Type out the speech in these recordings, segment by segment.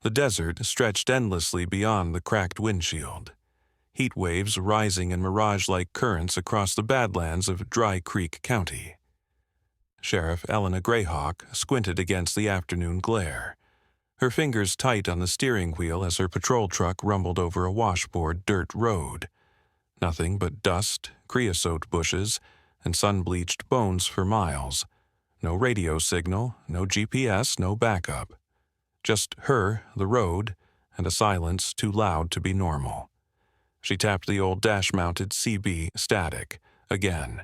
The desert stretched endlessly beyond the cracked windshield, heat waves rising in mirage-like currents across the badlands of Dry Creek County. Sheriff Elena Greyhawk squinted against the afternoon glare, her fingers tight on the steering wheel as her patrol truck rumbled over a washboard dirt road. Nothing but dust, creosote bushes, and sun-bleached bones for miles. No radio signal, no GPS, no backup. Just her, the road, and a silence too loud to be normal. She tapped the old dash-mounted CB static again.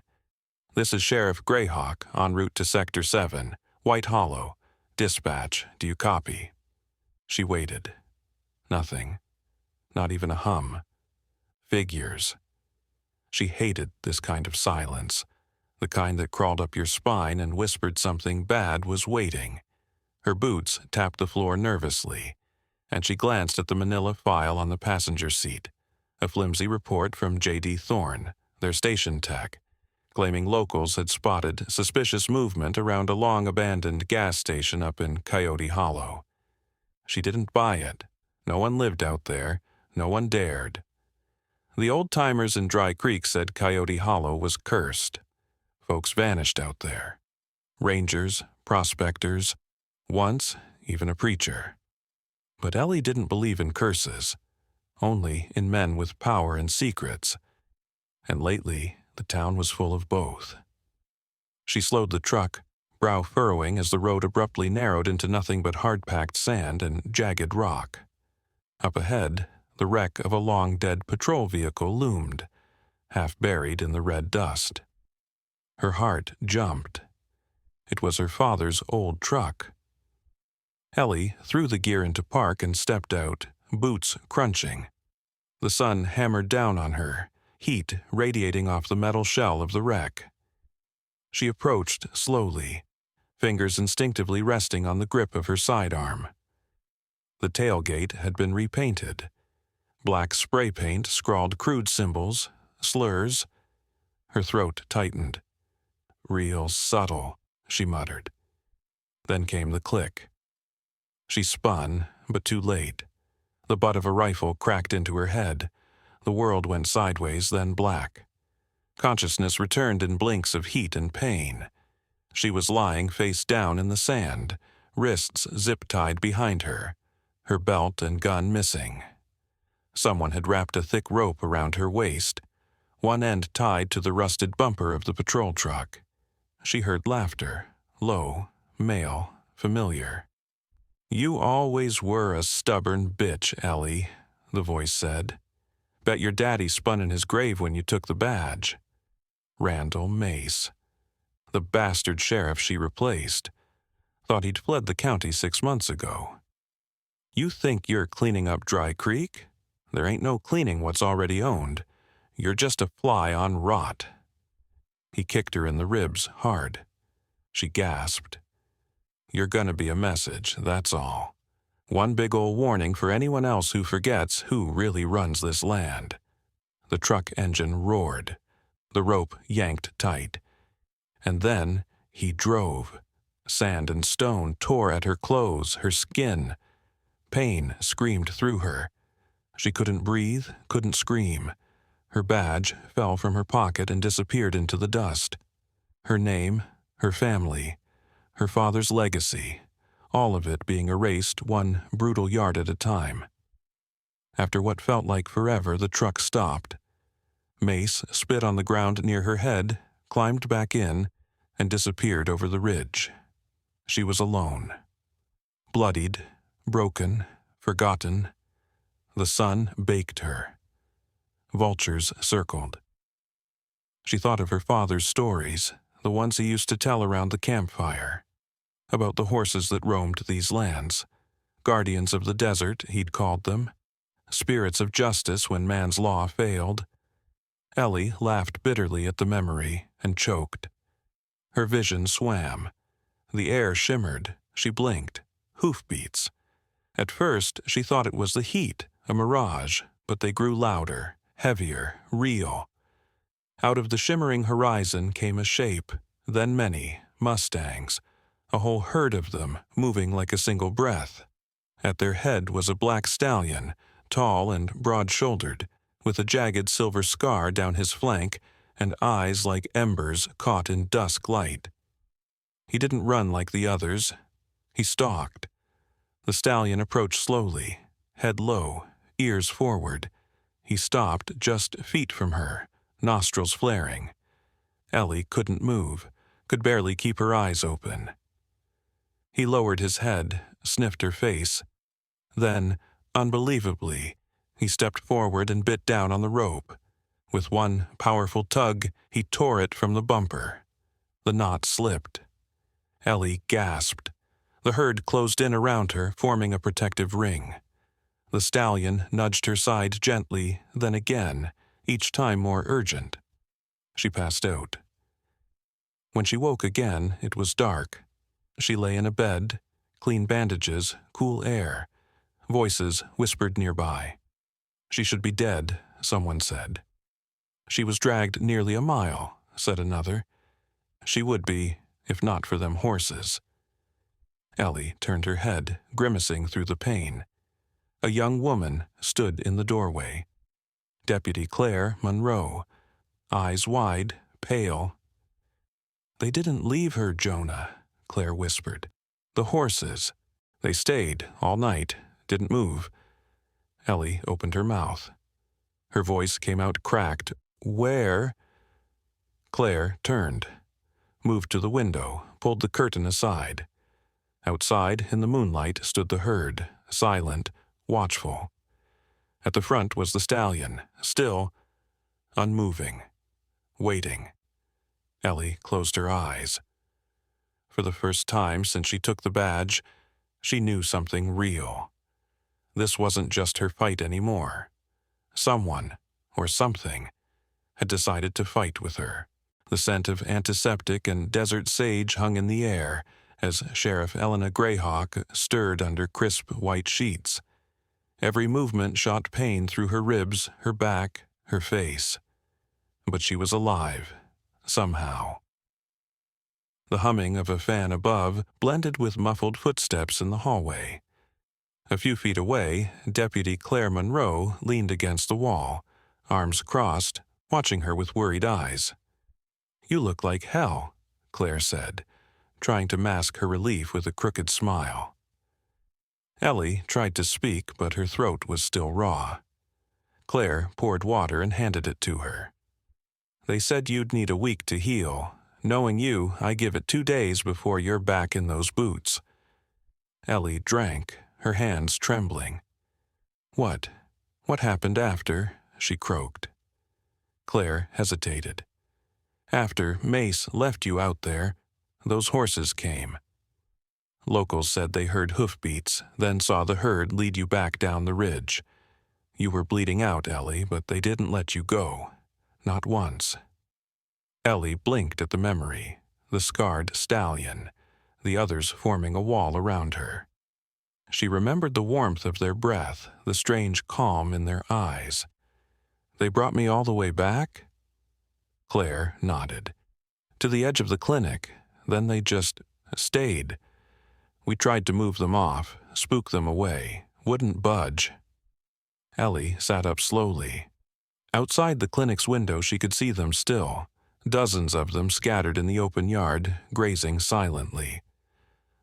"This is Sheriff Greyhawk, en route to Sector 7, White Hollow. Dispatch, do you copy?" She waited. Nothing. Not even a hum. Figures. She hated this kind of silence, the kind that crawled up your spine and whispered something bad was waiting. Her boots tapped the floor nervously, and she glanced at the manila file on the passenger seat, a flimsy report from J.D. Thorne, their station tech, claiming locals had spotted suspicious movement around a long-abandoned gas station up in Coyote Hollow. She didn't buy it. No one lived out there. No one dared. The old-timers in Dry Creek said Coyote Hollow was cursed. Folks vanished out there. Rangers, prospectors, once even a preacher. But Ellie didn't believe in curses, only in men with power and secrets. And lately, the town was full of both. She slowed the truck, brow furrowing as the road abruptly narrowed into nothing but hard-packed sand and jagged rock. Up ahead, the wreck of a long-dead patrol vehicle loomed, half buried in the red dust. Her heart jumped. It was her father's old truck. Ellie threw the gear into park and stepped out, boots crunching. The sun hammered down on her, heat radiating off the metal shell of the wreck. She approached slowly, fingers instinctively resting on the grip of her sidearm. The tailgate had been repainted. Black spray paint scrawled crude symbols, slurs. Her throat tightened. "Real subtle," she muttered. Then came the click. She spun, but too late. The butt of a rifle cracked into her head. The world went sideways, then black. Consciousness returned in blinks of heat and pain. She was lying face down in the sand, wrists zip-tied behind her, her belt and gun missing. Someone had wrapped a thick rope around her waist, one end tied to the rusted bumper of the patrol truck. She heard laughter, low, male, familiar. "You always were a stubborn bitch, Ellie," the voice said. "Bet your daddy spun in his grave when you took the badge." Randall Mace. The bastard sheriff she replaced. Thought he'd fled the county 6 months ago. "You think you're cleaning up Dry Creek? There ain't no cleaning what's already owned. You're just a fly on rot." He kicked her in the ribs hard. She gasped. "You're gonna be a message, that's all. One big ol' warning for anyone else who forgets who really runs this land." The truck engine roared. The rope yanked tight. And then he drove. Sand and stone tore at her clothes, her skin. Pain screamed through her. She couldn't breathe, couldn't scream. Her badge fell from her pocket and disappeared into the dust. Her name, her family, her father's legacy, all of it being erased one brutal yard at a time. After what felt like forever, the truck stopped. Mace spit on the ground near her head, climbed back in, and disappeared over the ridge. She was alone. Bloodied, broken, forgotten. The sun baked her. Vultures circled. She thought of her father's stories, the ones he used to tell around the campfire, about the horses that roamed these lands, guardians of the desert, he'd called them, spirits of justice when man's law failed. Ellie laughed bitterly at the memory and choked. Her vision swam. The air shimmered. She blinked. Hoofbeats. At first, she thought it was the heat, a mirage, but they grew louder, heavier, real. Out of the shimmering horizon came a shape, then many, Mustangs, a whole herd of them, moving like a single breath. At their head was a black stallion, tall and broad-shouldered, with a jagged silver scar down his flank and eyes like embers caught in dusk light. He didn't run like the others. He stalked. The stallion approached slowly, head low, ears forward. He stopped just feet from her, nostrils flaring. Ellie couldn't move, could barely keep her eyes open. He lowered his head, sniffed her face. Then, unbelievably, he stepped forward and bit down on the rope. With one powerful tug, he tore it from the bumper. The knot slipped. Ellie gasped. The herd closed in around her, forming a protective ring. The stallion nudged her side gently, then again, each time more urgent. She passed out. When she woke again, it was dark. She lay in a bed, clean bandages, cool air. Voices whispered nearby. She should be dead, someone said. She was dragged nearly a mile, said another. She would be, if not for them horses. Ellie turned her head, grimacing through the pain. A young woman stood in the doorway. Deputy Claire Monroe, eyes wide, pale. "They didn't leave her, Jonah," Claire whispered. "The horses. They stayed all night, didn't move." Ellie opened her mouth. Her voice came out cracked. "Where?" Claire turned, moved to the window, pulled the curtain aside. Outside, in the moonlight, stood the herd, silent, watchful. At the front was the stallion, still, unmoving, waiting. Ellie closed her eyes. For the first time since she took the badge, she knew something real. This wasn't just her fight anymore. Someone, or something, had decided to fight with her. The scent of antiseptic and desert sage hung in the air as Sheriff Elena Greyhawk stirred under crisp white sheets. Every movement shot pain through her ribs, her back, her face. But she was alive, somehow. The humming of a fan above blended with muffled footsteps in the hallway. A few feet away, Deputy Claire Monroe leaned against the wall, arms crossed, watching her with worried eyes. "You look like hell," Claire said, trying to mask her relief with a crooked smile. Ellie tried to speak, but her throat was still raw. Claire poured water and handed it to her. "They said you'd need a week to heal. Knowing you, I give it 2 days before you're back in those boots." Ellie drank, her hands trembling. What happened after?" she croaked. Claire hesitated. "After Mace left you out there, those horses came. Locals said they heard hoofbeats, then saw the herd lead you back down the ridge. You were bleeding out, Ellie, but they didn't let you go. Not once." Ellie blinked at the memory, the scarred stallion, the others forming a wall around her. She remembered the warmth of their breath, the strange calm in their eyes. "They brought me all the way back?" Claire nodded. "To the edge of the clinic. Then they just stayed. We tried to move them off, spook them away, wouldn't budge." Ellie sat up slowly. Outside the clinic's window she could see them still, dozens of them scattered in the open yard, grazing silently.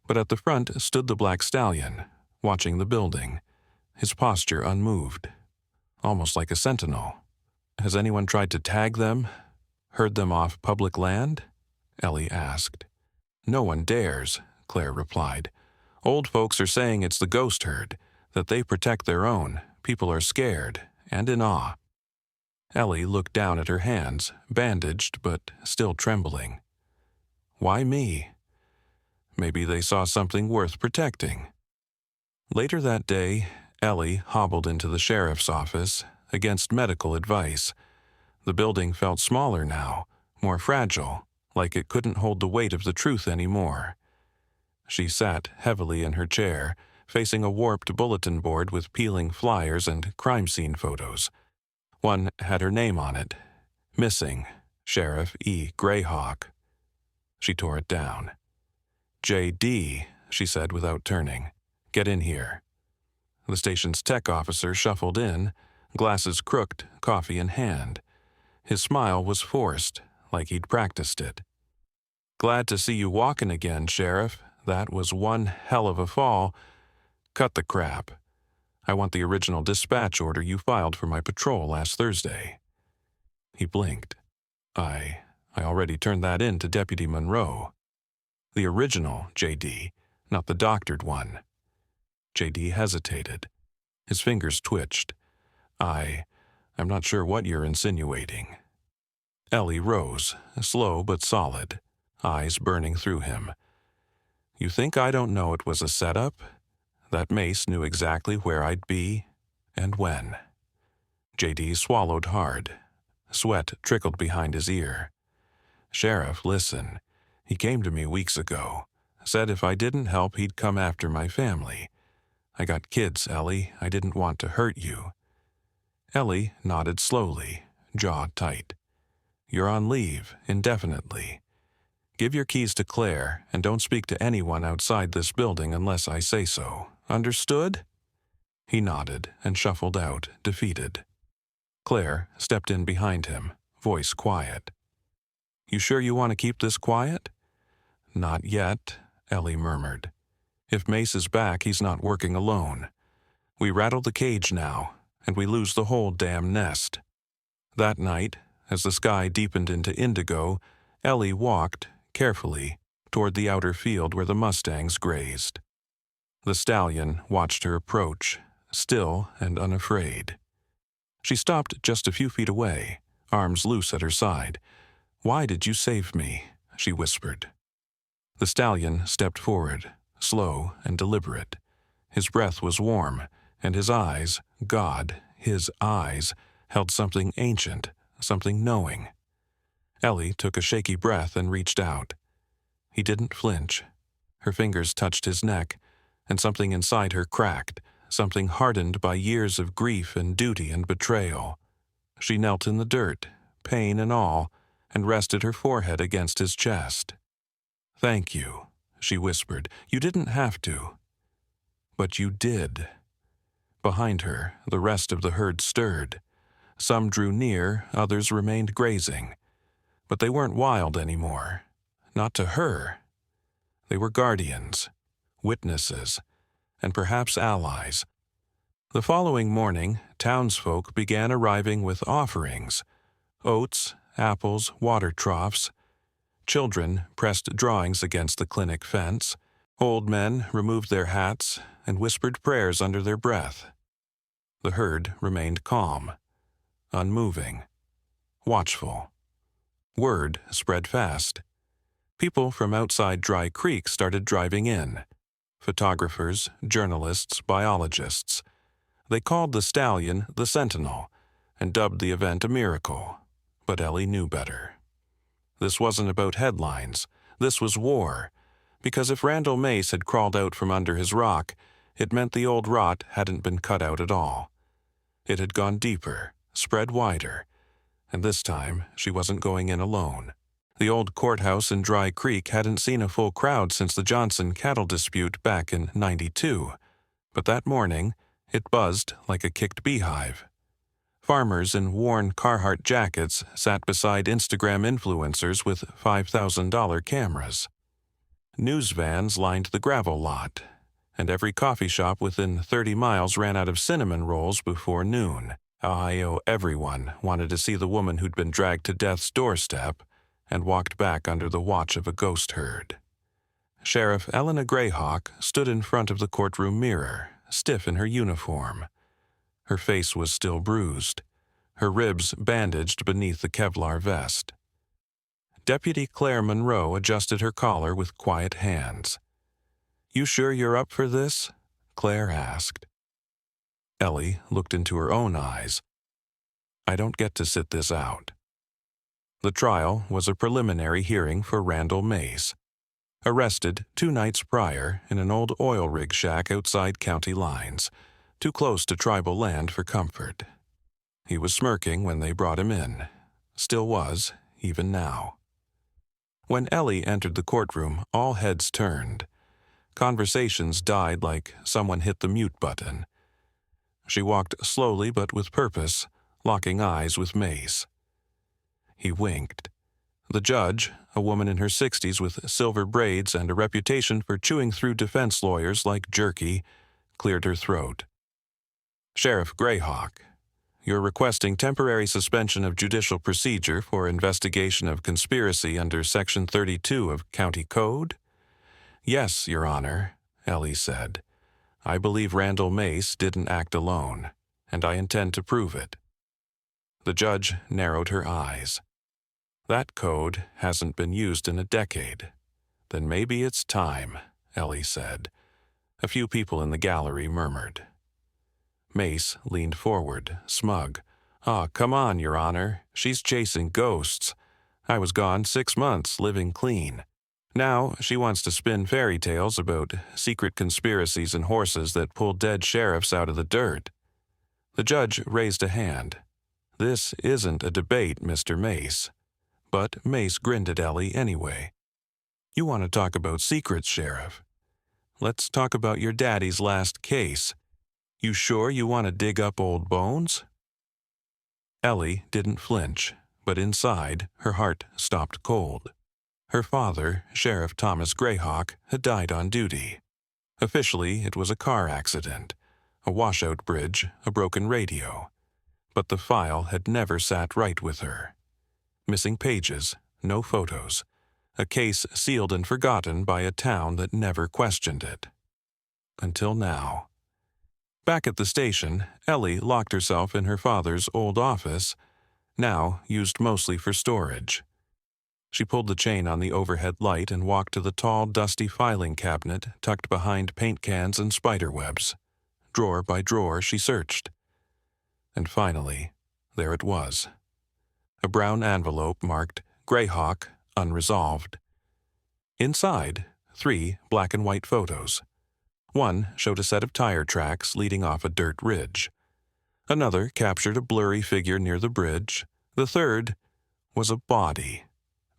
But at the front stood the black stallion, watching the building, his posture unmoved, almost like a sentinel. "Has anyone tried to tag them? Herd them off public land?" Ellie asked. "No one dares," Claire replied. "Old folks are saying it's the ghost herd, that they protect their own. People are scared, and in awe." Ellie looked down at her hands, bandaged but still trembling. "Why me?" Maybe they saw something worth protecting. Later that day, Ellie hobbled into the sheriff's office, against medical advice. The building felt smaller now, more fragile, like it couldn't hold the weight of the truth anymore. She sat heavily in her chair, facing a warped bulletin board with peeling flyers and crime scene photos. One had her name on it. "Missing, Sheriff E. Greyhawk." She tore it down. "J.D.," she said without turning. "Get in here." The station's tech officer shuffled in, glasses crooked, coffee in hand. His smile was forced, like he'd practiced it. "Glad to see you walking again, Sheriff. That was one hell of a fall. Cut the crap. I want the original dispatch order you filed for my patrol last Thursday." He blinked. I already turned that in to Deputy Monroe. The original, J.D., not the doctored one. J.D. hesitated. His fingers twitched. I'm not sure what you're insinuating." Ellie rose, slow but solid, eyes burning through him. "You think I don't know it was a setup? That Mace knew exactly where I'd be and when." J.D. swallowed hard. Sweat trickled behind his ear. "Sheriff, listen. He came to me weeks ago. Said if I didn't help, he'd come after my family. I got kids, Ellie. I didn't want to hurt you." Ellie nodded slowly, jaw tight. "You're on leave, indefinitely. Give your keys to Claire, and don't speak to anyone outside this building unless I say so. Understood?" He nodded and shuffled out, defeated. Claire stepped in behind him, voice quiet. "You sure you want to keep this quiet?" "Not yet," Ellie murmured. "If Mace is back, he's not working alone. We rattle the cage now, and we lose the whole damn nest." That night, as the sky deepened into indigo, Ellie walked, carefully, toward the outer field where the Mustangs grazed. The stallion watched her approach, still and unafraid. She stopped just a few feet away, arms loose at her side. "Why did you save me?" she whispered. The stallion stepped forward, slow and deliberate. His breath was warm, and his eyes, God, his eyes, held something ancient, something knowing. Ellie took a shaky breath and reached out. He didn't flinch. Her fingers touched his neck, and something inside her cracked, something hardened by years of grief and duty and betrayal. She knelt in the dirt, pain and all, and rested her forehead against his chest. "Thank you," she whispered. "You didn't have to." "But you did." Behind her, the rest of the herd stirred. Some drew near, others remained grazing. But they weren't wild anymore. Not to her. They were guardians, witnesses, and perhaps allies. The following morning, townsfolk began arriving with offerings: oats, apples, water troughs. Children pressed drawings against the clinic fence. Old men removed their hats and whispered prayers under their breath. The herd remained calm, unmoving, watchful. Word spread fast. People from outside Dry Creek started driving in. Photographers, journalists, biologists. They called the stallion the Sentinel and dubbed the event a miracle. But Ellie knew better. This wasn't about headlines. This was war. Because if Randall Mace had crawled out from under his rock, it meant the old rot hadn't been cut out at all. It had gone deeper, spread wider, and this time she wasn't going in alone. The old courthouse in Dry Creek hadn't seen a full crowd since the Johnson cattle dispute back in '92, but that morning it buzzed like a kicked beehive. Farmers in worn Carhartt jackets sat beside Instagram influencers with $5,000 cameras. News vans lined the gravel lot, and every coffee shop within 30 miles ran out of cinnamon rolls before noon. Ohio, everyone wanted to see the woman who'd been dragged to death's doorstep and walked back under the watch of a ghost herd. Sheriff Elena Greyhawk stood in front of the courtroom mirror, stiff in her uniform. Her face was still bruised, her ribs bandaged beneath the Kevlar vest. Deputy Claire Monroe adjusted her collar with quiet hands. "You sure you're up for this?" Claire asked. Ellie looked into her own eyes. "I don't get to sit this out." The trial was a preliminary hearing for Randall Mace, arrested 2 nights prior in an old oil rig shack outside county lines, too close to tribal land for comfort. He was smirking when they brought him in, still was, even now. When Ellie entered the courtroom, all heads turned. Conversations died like someone hit the mute button. She walked slowly but with purpose, locking eyes with Mace. He winked. The judge, a woman in her 60s with silver braids and a reputation for chewing through defense lawyers like jerky, cleared her throat. Sheriff Greyhawk, you're requesting temporary suspension of judicial procedure for investigation of conspiracy under Section 32 of County Code? Yes, Your Honor, Ellie said. I believe Randall Mace didn't act alone, and I intend to prove it. The judge narrowed her eyes. That code hasn't been used in a decade. Then maybe it's time, Ellie said. A few people in the gallery murmured. Mace leaned forward, smug. Come on, Your Honor. She's chasing ghosts. I was gone 6 months, living clean. Now she wants to spin fairy tales about secret conspiracies and horses that pull dead sheriffs out of the dirt. The judge raised a hand. This isn't a debate, Mr. Mace. But Mace grinned at Ellie anyway. You want to talk about secrets, Sheriff? Let's talk about your daddy's last case. You sure you want to dig up old bones? Ellie didn't flinch, but inside, her heart stopped cold. Her father, Sheriff Thomas Greyhawk, had died on duty. Officially, it was a car accident, a washout bridge, a broken radio. But the file had never sat right with her. Missing pages, no photos, a case sealed and forgotten by a town that never questioned it. Until now. Back at the station, Ellie locked herself in her father's old office, now used mostly for storage. She pulled the chain on the overhead light and walked to the tall, dusty filing cabinet tucked behind paint cans and spider webs. Drawer by drawer, she searched. And finally, there it was. A brown envelope marked Greyhawk, Unresolved. Inside, 3 black and white photos. One showed a set of tire tracks leading off a dirt ridge. Another captured a blurry figure near the bridge. The third was a body.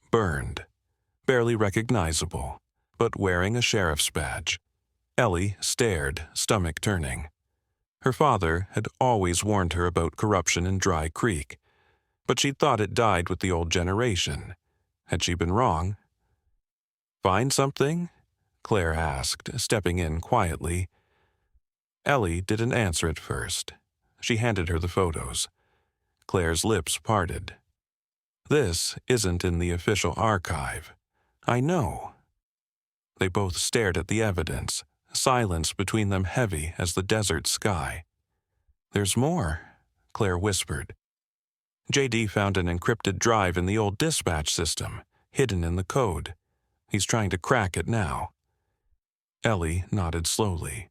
Burned, barely recognizable, but wearing a sheriff's badge. Ellie stared, stomach turning. Her father had always warned her about corruption in Dry Creek, but she'd thought it died with the old generation. Had she been wrong? Find something? Claire asked, stepping in quietly. Ellie didn't answer at first. She handed her the photos. Claire's lips parted. This isn't in the official archive. I know. They both stared at the evidence, silence between them heavy as the desert sky. There's more, Claire whispered. JD found an encrypted drive in the old dispatch system, hidden in the code. He's trying to crack it now. Ellie nodded slowly.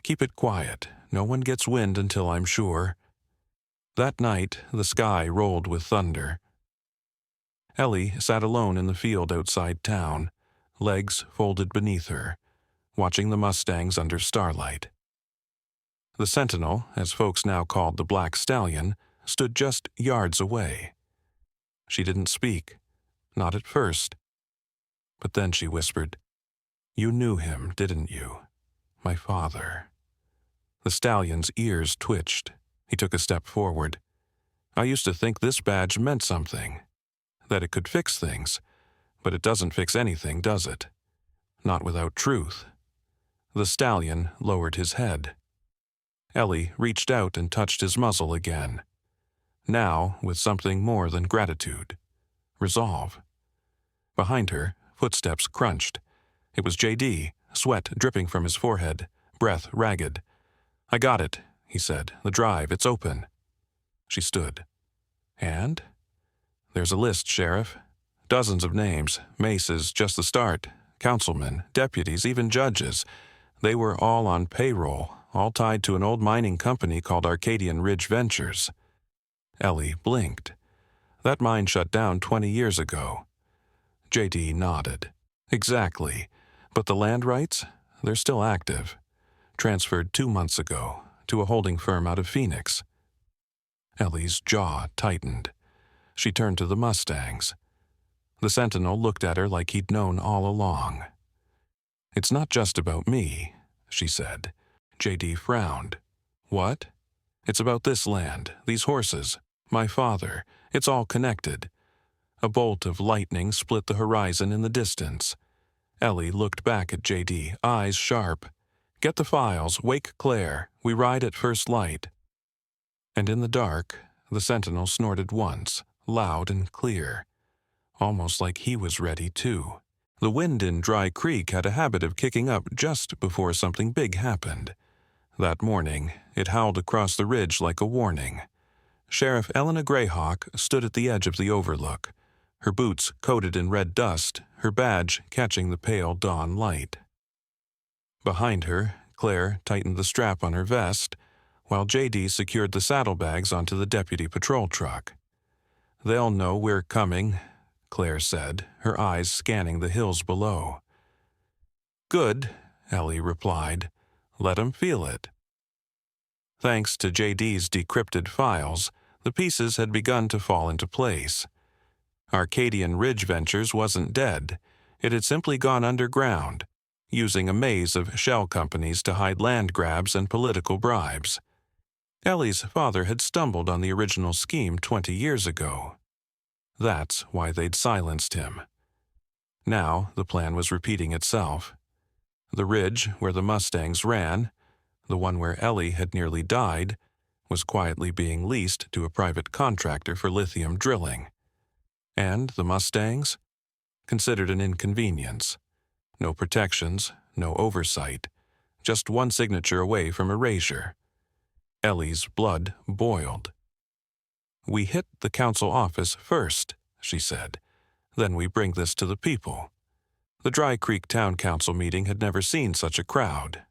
Keep it quiet. No one gets wind until I'm sure. That night, the sky rolled with thunder. Ellie sat alone in the field outside town, legs folded beneath her, watching the Mustangs under starlight. The Sentinel, as folks now called the Black Stallion, stood just yards away. She didn't speak, not at first. But then she whispered, "You knew him, didn't you? My father." The stallion's ears twitched. He took a step forward. "I used to think this badge meant something, that it could fix things, but it doesn't fix anything, does it? Not without truth." The stallion lowered his head. Ellie reached out and touched his muzzle again. Now with something more than gratitude. Resolve. Behind her, footsteps crunched. It was JD, sweat dripping from his forehead, breath ragged. "I got it," he said. "The drive, it's open." She stood. "And?" "There's a list, Sheriff. Dozens of names. Mace is just the start. Councilmen, deputies, even judges. They were all on payroll, all tied to an old mining company called Arcadian Ridge Ventures." Ellie blinked. "That mine shut down 20 years ago." JD nodded. "Exactly. But the land rights? They're still active. Transferred 2 months ago to a holding firm out of Phoenix." Ellie's jaw tightened. She turned to the Mustangs. The Sentinel looked at her like he'd known all along. "It's not just about me," she said. JD frowned. "What?" It's about this land, these horses, my father. It's all connected." A bolt of lightning split the horizon in the distance. Ellie looked back at J.D., eyes sharp. "Get the files, wake Claire. We ride at first light." And in the dark, the sentinel snorted once, loud and clear, almost like he was ready too. The wind in Dry Creek had a habit of kicking up just before something big happened. That morning, it howled across the ridge like a warning. Sheriff Elena Greyhawk stood at the edge of the overlook, her boots coated in red dust, her badge catching the pale dawn light. Behind her, Claire tightened the strap on her vest, while J.D. secured the saddlebags onto the deputy patrol truck. "They'll know we're coming," Claire said, her eyes scanning the hills below. "Good," Ellie replied. "Let 'em feel it." Thanks to J.D.'s decrypted files, the pieces had begun to fall into place. Arcadian Ridge Ventures wasn't dead. It had simply gone underground, using a maze of shell companies to hide land grabs and political bribes. Ellie's father had stumbled on the original scheme 20 years ago. That's why they'd silenced him. Now the plan was repeating itself. The ridge where the Mustangs ran, the one where Ellie had nearly died, was quietly being leased to a private contractor for lithium drilling. And the Mustangs? Considered an inconvenience. No protections, no oversight, just one signature away from erasure. Ellie's blood boiled. "We hit the council office first," she said. "Then we bring this to the people." The Dry Creek Town Council meeting had never seen such a crowd.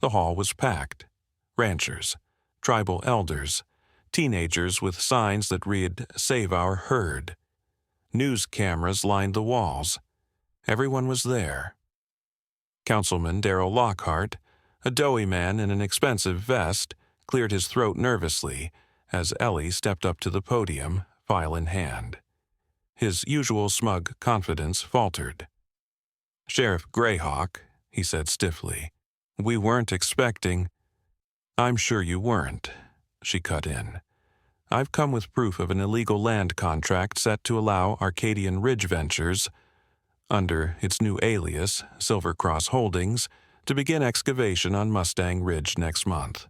The hall was packed. Ranchers, tribal elders, teenagers with signs that read, "Save our herd." News cameras lined the walls. Everyone was there. Councilman Darrell Lockhart, a doughy man in an expensive vest, cleared his throat nervously as Ellie stepped up to the podium, file in hand. His usual smug confidence faltered. "Sheriff Greyhawk," he said stiffly, "we weren't expecting—" "I'm sure you weren't," she cut in. "I've come with proof of an illegal land contract set to allow Arcadian Ridge Ventures, under its new alias, Silver Cross Holdings, to begin excavation on Mustang Ridge next month.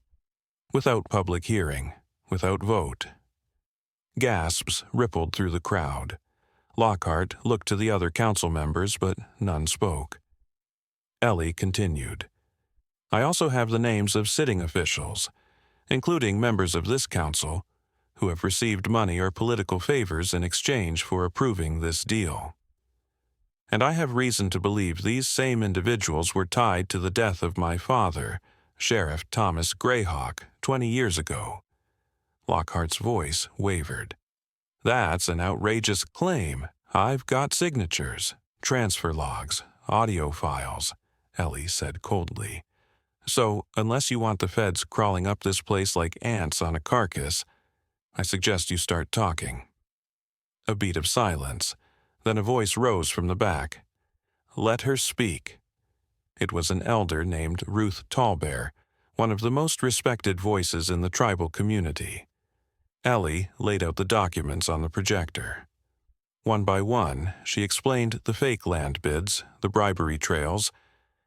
Without public hearing, without vote." Gasps rippled through the crowd. Lockhart looked to the other council members, but none spoke. Ellie continued. "I also have the names of sitting officials, including members of this council, who have received money or political favors in exchange for approving this deal. And I have reason to believe these same individuals were tied to the death of my father, Sheriff Thomas Greyhawk, 20 years ago." Lockhart's voice wavered. "That's an outrageous claim. I've got signatures, transfer logs, audio files," Ellie said coldly. "So, unless you want the feds crawling up this place like ants on a carcass, I suggest you start talking." A beat of silence. Then a voice rose from the back. "Let her speak." It was an elder named Ruth Tallbear, one of the most respected voices in the tribal community. Ellie laid out the documents on the projector. One by one, she explained the fake land bids, the bribery trails,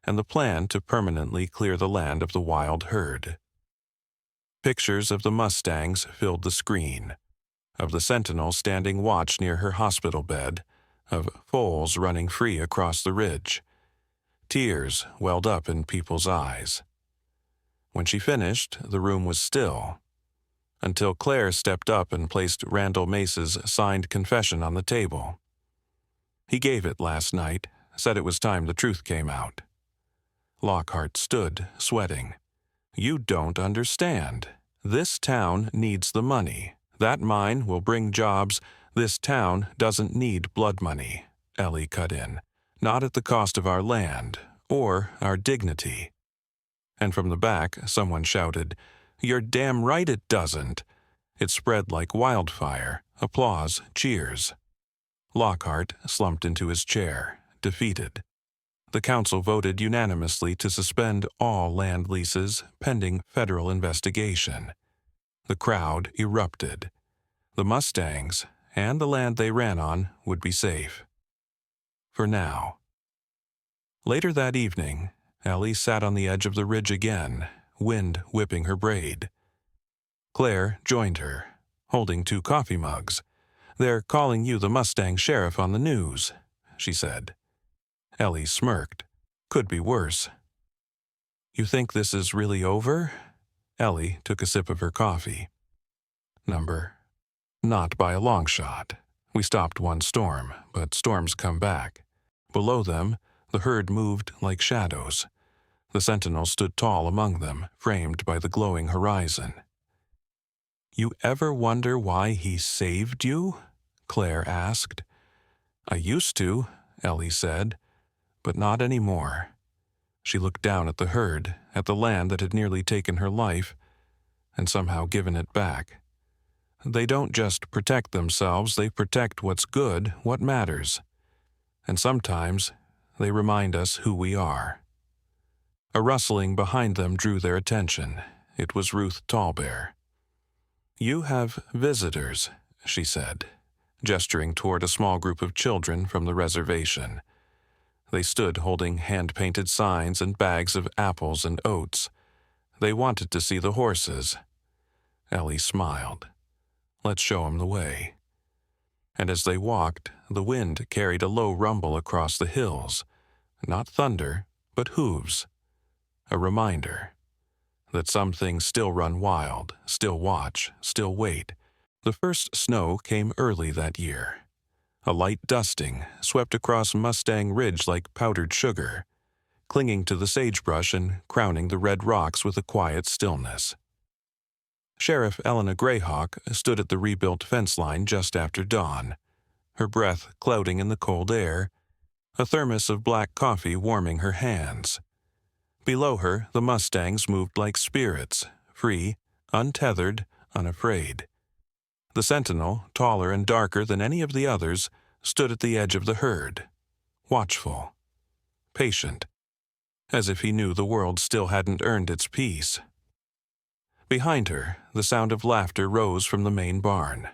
and the plan to permanently clear the land of the wild herd. Pictures of the Mustangs filled the screen, of the sentinel standing watch near her hospital bed, of foals running free across the ridge. Tears welled up in people's eyes. When she finished, the room was still, until Claire stepped up and placed Randall Mace's signed confession on the table. "He gave it last night, said it was time the truth came out." Lockhart stood, sweating. "You don't understand. This town needs the money. That mine will bring jobs. This town doesn't need blood money," Ellie cut in. "Not at the cost of our land, or our dignity." And from the back, someone shouted, "You're damn right it doesn't." It spread like wildfire. Applause, cheers. Lockhart slumped into his chair, defeated. The council voted unanimously to suspend all land leases pending federal investigation. The crowd erupted. The Mustangs and the land they ran on would be safe. For now. Later that evening, Ellie sat on the edge of the ridge again, wind whipping her braid. Claire joined her, holding 2 coffee mugs. "They're calling you the Mustang sheriff on the news," she said. Ellie smirked. "Could be worse." "You think this is really over?" Ellie took a sip of her coffee. "Not by a long shot. We stopped one storm, but storms come back. Below them, the herd moved like shadows. The sentinel stood tall among them, framed by the glowing horizon." "You ever wonder why he saved you?" Claire asked. "I used to," Ellie said, "but not anymore." She looked down at the herd, at the land that had nearly taken her life, and somehow given it back. They don't just protect themselves, they protect what's good, what matters. And sometimes they remind us who we are. A rustling behind them drew their attention. It was Ruth Tallbear. "You have visitors," she said, gesturing toward a small group of children from the reservation. They stood holding hand-painted signs and bags of apples and oats. They wanted to see the horses. Ellie smiled. "Let's show 'em the way." And as they walked, the wind carried a low rumble across the hills. Not thunder, but hooves. A reminder that some things still run wild, still watch, still wait. The first snow came early that year. A light dusting swept across Mustang Ridge like powdered sugar, clinging to the sagebrush and crowning the red rocks with a quiet stillness. Sheriff Elena Greyhawk stood at the rebuilt fence line just after dawn, her breath clouding in the cold air, a thermos of black coffee warming her hands. Below her, the Mustangs moved like spirits, free, untethered, unafraid. The sentinel, taller and darker than any of the others, stood at the edge of the herd, watchful, patient, as if he knew the world still hadn't earned its peace. Behind her, the sound of laughter rose from the main barn.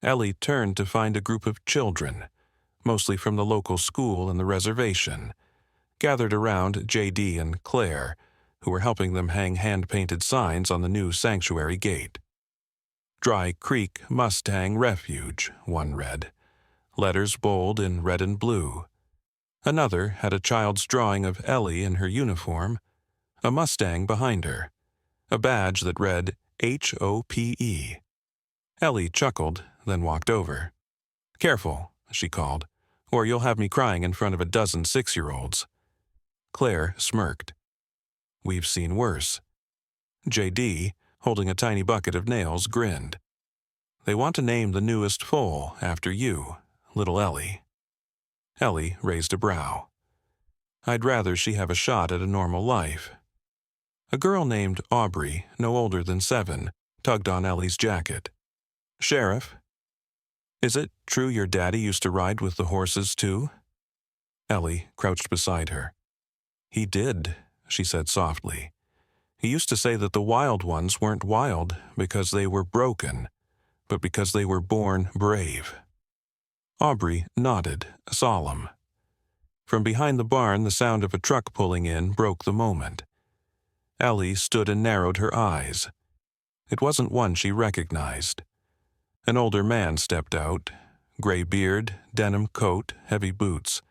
Ellie turned to find a group of children, mostly from the local school and the reservation, gathered around J.D. and Claire, who were helping them hang hand-painted signs on the new sanctuary gate. "Dry Creek Mustang Refuge," one read, letters bold in red and blue. Another had a child's drawing of Ellie in her uniform, a Mustang behind her, a badge that read HOPE. Ellie chuckled, then walked over. "Careful," she called, "or you'll have me crying in front of a dozen 6-year-olds. Claire smirked. "We've seen worse." J.D., holding a tiny bucket of nails, grinned. "They want to name the newest foal after you, little Ellie." Ellie raised a brow. "I'd rather she have a shot at a normal life." A girl named Aubrey, no older than 7, tugged on Ellie's jacket. "Sheriff, is it true your daddy used to ride with the horses too?" Ellie crouched beside her. "He did," she said softly. "He used to say that the wild ones weren't wild because they were broken, but because they were born brave." Aubrey nodded, solemn. From behind the barn, the sound of a truck pulling in broke the moment. Ellie stood and narrowed her eyes. It wasn't one she recognized. An older man stepped out, gray beard, denim coat, heavy boots.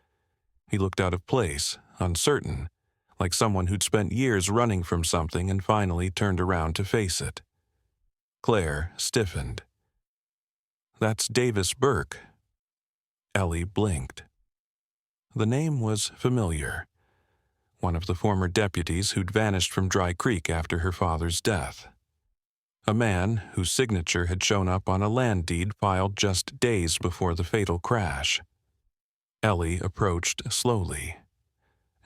He looked out of place, uncertain, like someone who'd spent years running from something and finally turned around to face it. Claire stiffened. "That's Davis Burke." Ellie blinked. The name was familiar. One of the former deputies who'd vanished from Dry Creek after her father's death. A man whose signature had shown up on a land deed filed just days before the fatal crash. Ellie approached slowly.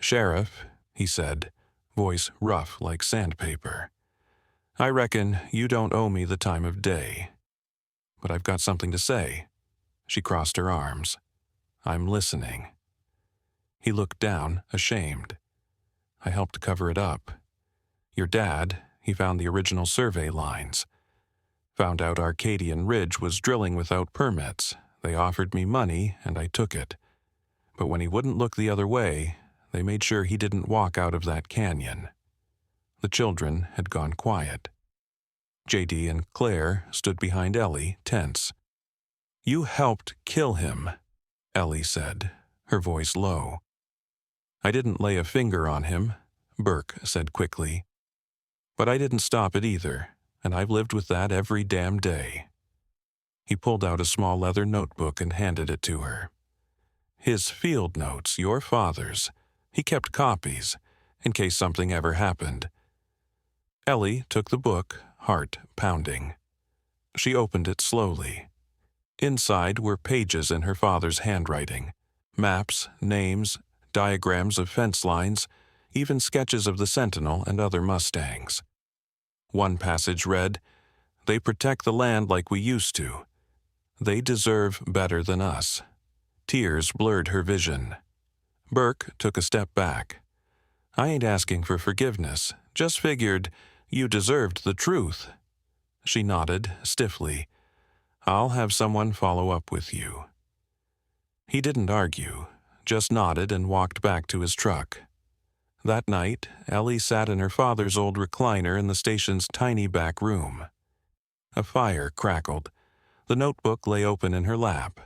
"Sheriff," he said, voice rough like sandpaper, "I reckon you don't owe me the time of day. But I've got something to say." She crossed her arms. "I'm listening." He looked down, ashamed. "I helped cover it up. Your dad, he found the original survey lines. Found out Arcadian Ridge was drilling without permits. They offered me money, and I took it. But when he wouldn't look the other way, they made sure he didn't walk out of that canyon. The children had gone quiet. JD and Claire stood behind Ellie, tense. "You helped kill him," Ellie said, her voice low. "I didn't lay a finger on him," Burke said quickly. "But I didn't stop it either, and I've lived with that every damn day." He pulled out a small leather notebook and handed it to her. "His field notes, your father's. He kept copies, in case something ever happened." Ellie took the book, heart pounding. She opened it slowly. Inside were pages in her father's handwriting, maps, names, diagrams of fence lines, even sketches of the Sentinel and other Mustangs. One passage read, "They protect the land like we used to. They deserve better than us." Tears blurred her vision. Burke took a step back. "I ain't asking for forgiveness, just figured you deserved the truth." She nodded stiffly. "I'll have someone follow up with you." He didn't argue, just nodded and walked back to his truck. That night, Ellie sat in her father's old recliner in the station's tiny back room. A fire crackled. The notebook lay open in her lap.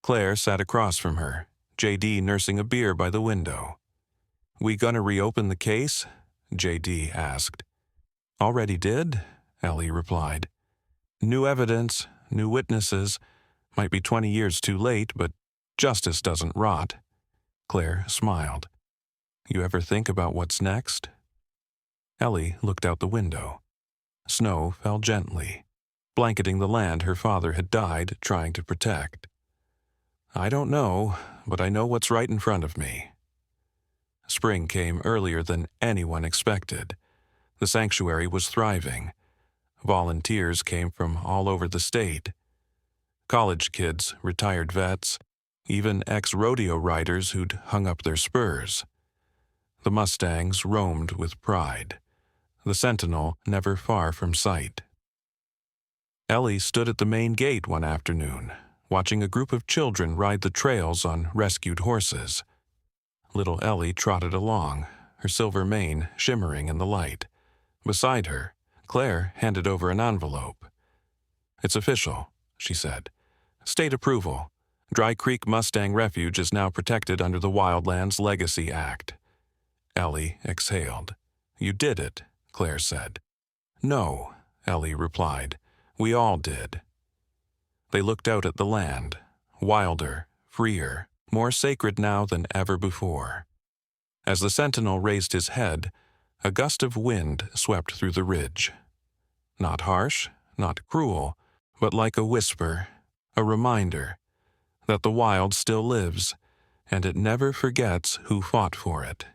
Claire sat across from her, JD nursing a beer by the window. "We gonna reopen the case?" JD asked. "Already did," Ellie replied. "New evidence, new witnesses. Might be 20 years too late, but justice doesn't rot." Claire smiled. "You ever think about what's next?" Ellie looked out the window. Snow fell gently, blanketing the land her father had died trying to protect. "I don't know, but I know what's right in front of me." Spring came earlier than anyone expected. The sanctuary was thriving. Volunteers came from all over the state. College kids, retired vets, even ex-rodeo riders who'd hung up their spurs. The Mustangs roamed with pride, the Sentinel never far from sight. Ellie stood at the main gate one afternoon, watching a group of children ride the trails on rescued horses. Little Ellie trotted along, her silver mane shimmering in the light. Beside her, Claire handed over an envelope. "It's official," she said. "State approval. Dry Creek Mustang Refuge is now protected under the Wildlands Legacy Act." Ellie exhaled. "You did it," Claire said. "No," Ellie replied. "We all did." They looked out at the land, wilder, freer, more sacred now than ever before. As the Sentinel raised his head, a gust of wind swept through the ridge. Not harsh, not cruel, but like a whisper, a reminder that the wild still lives, and it never forgets who fought for it.